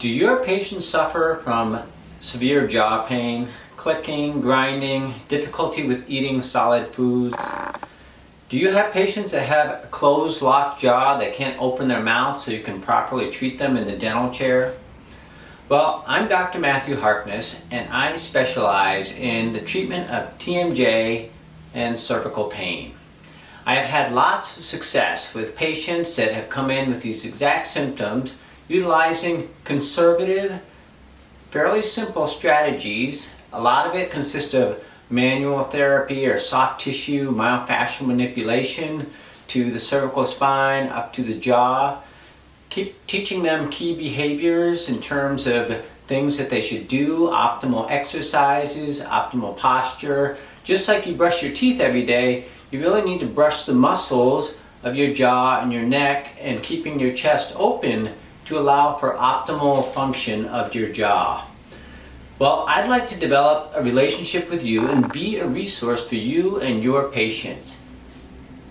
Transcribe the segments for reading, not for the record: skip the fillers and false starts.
Do your patients suffer from severe jaw pain, clicking, grinding, difficulty with eating solid foods? Do you have patients that have a closed, locked jaw that can't open their mouth so you can properly treat them in the dental chair? Well, I'm Dr. Matthew Harkness, and I specialize in the treatment of TMJ and cervical pain. I have had lots of success with patients that have come in with these exact symptoms utilizing conservative, fairly simple strategies. A lot of it consists of manual therapy or soft tissue, myofascial manipulation to the cervical spine, up to the jaw. Keep teaching them key behaviors in terms of things that they should do, optimal exercises, optimal posture. Just like you brush your teeth every day, you really need to brush the muscles of your jaw and your neck and keeping your chest open to allow for optimal function of your jaw. Well, I'd like to develop a relationship with you and be a resource for you and your patients.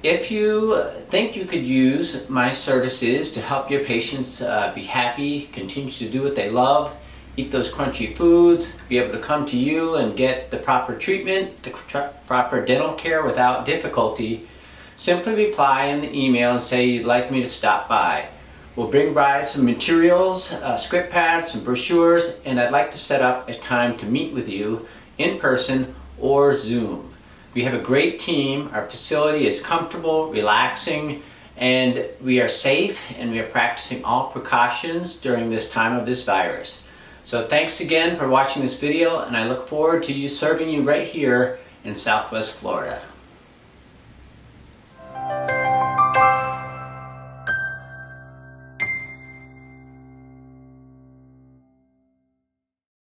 If you think you could use my services to help your patients be happy, continue to do what they love, eat those crunchy foods, be able to come to you and get the proper treatment, the proper dental care without difficulty, simply reply in the email and say you'd like me to stop by. We'll bring by some materials, script pads, some brochures, and I'd like to set up a time to meet with you in person or Zoom. We have a great team. Our facility is comfortable, relaxing, and we are safe, and we are practicing all precautions during this time of this virus. So thanks again for watching this video, and I look forward to serving you right here in Southwest Florida.